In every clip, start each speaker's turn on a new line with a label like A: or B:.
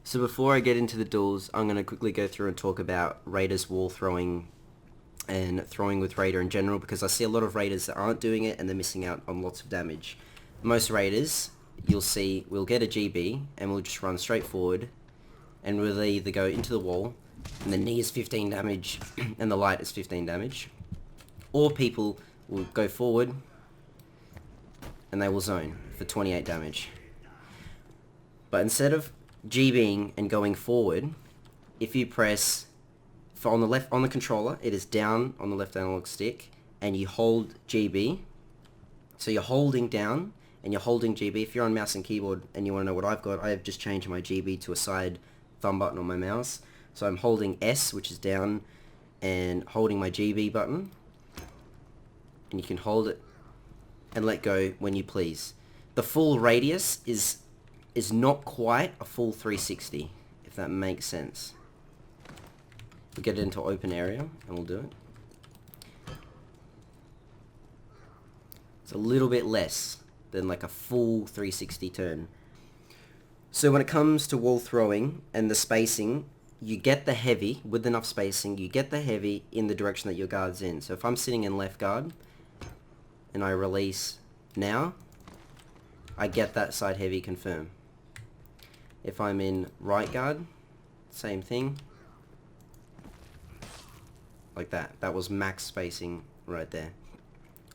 A: So before I get into the duels, I'm going to quickly go through and talk about Raiders wall throwing and throwing with Raider in general, because I see a lot of Raiders that aren't doing it and they're missing out on lots of damage. Most Raiders, you'll see, will get a GB and we'll just run straight forward and we'll either go into the wall and the knee is 15 damage and the light is 15 damage, or people will go forward and they will zone for 28 damage. But instead of GBing and going forward, if you press for on the left on the controller, it is down on the left analog stick, and you hold GB. So you're holding down and you're holding GB. If you're on mouse and keyboard and you want to know what I've got, I have just changed my GB to a side thumb button on my mouse. So I'm holding S, which is down, and holding my GB button, and you can hold it and let go when you please. The full radius is not quite a full 360, if that makes sense. We'll get it into open area and we'll do it. It's a little bit less than like a full 360 turn. So when it comes to wall throwing and the spacing, you get the heavy, with enough spacing, you get the heavy in the direction that your guard's in. So if I'm sitting in left guard and I release now, I get that side heavy confirm. If I'm in right guard, same thing. Like that. That was max spacing right there.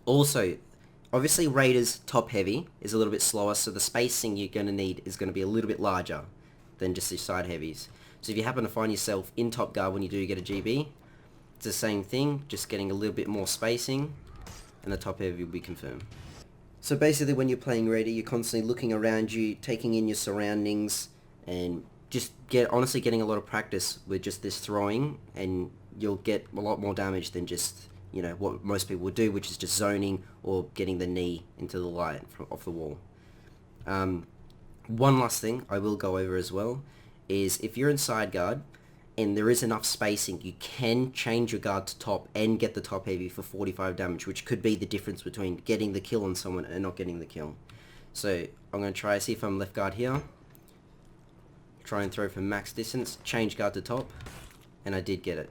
A: Also, obviously Raiders top heavy is a little bit slower, so the spacing you're going to need is going to be a little bit larger than just the side heavies. So if you happen to find yourself in top guard when you do get a GB, it's the same thing, just getting a little bit more spacing, and the top heavy will be confirmed. So basically when you're playing Raider, you're constantly looking around you, taking in your surroundings, and just honestly getting a lot of practice with just this throwing, and you'll get a lot more damage than just, you know, what most people would do, which is just zoning or getting the knee into the light off the wall. One last thing I will go over as well is if you're in side guard and there is enough spacing, you can change your guard to top and get the top heavy for 45 damage, which could be the difference between getting the kill on someone and not getting the kill. So I'm going to try see if I'm left guard here. Try and throw from max distance, change guard to top, and I did get it.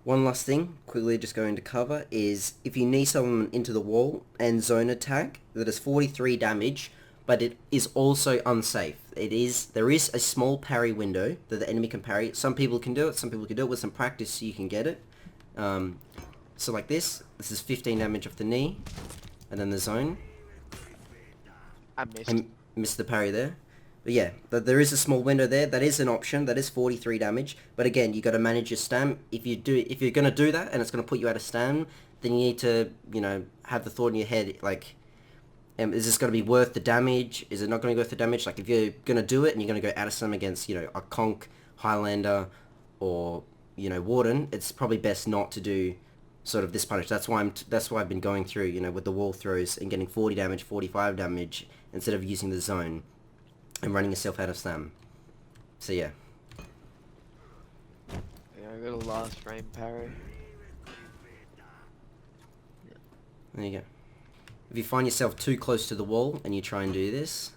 A: One last thing, quickly just going to cover, is if you knee someone into the wall and zone attack, that is 43 damage, but it is also unsafe. There is a small parry window that the enemy can parry. Some people can do it, some people can do it with some practice, you can get it. So like this is 15 damage off the knee, and then the zone.
B: I missed.
A: I missed the parry there. But yeah, there is a small window there. That is an option. That is 43 damage. But again, you got to manage your stam. If you're going to do that and it's going to put you out of stam, then you need to, you know, have the thought in your head, like, is this going to be worth the damage? Is it not going to go worth the damage? Like, if you're going to do it and you're going to go out of stam against, you know, a Conk, Highlander, or, you know, Warden, it's probably best not to do sort of this punish. That's why I've been going through, you know, with the wall throws and getting 40 damage, 45 damage, instead of using the zone and running yourself out of stam. So yeah.
B: Yeah, I got a last frame parry.
A: There you go. If you find yourself too close to the wall and you try and do this,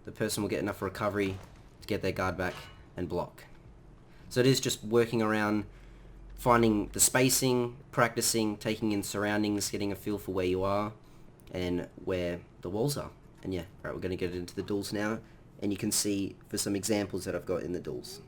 A: the person will get enough recovery to get their guard back and block. So it is just working around, finding the spacing, practicing, taking in surroundings, getting a feel for where you are and where the walls are. And yeah, right, we're going to get into the duels now. And you can see for some examples that I've got in the duels.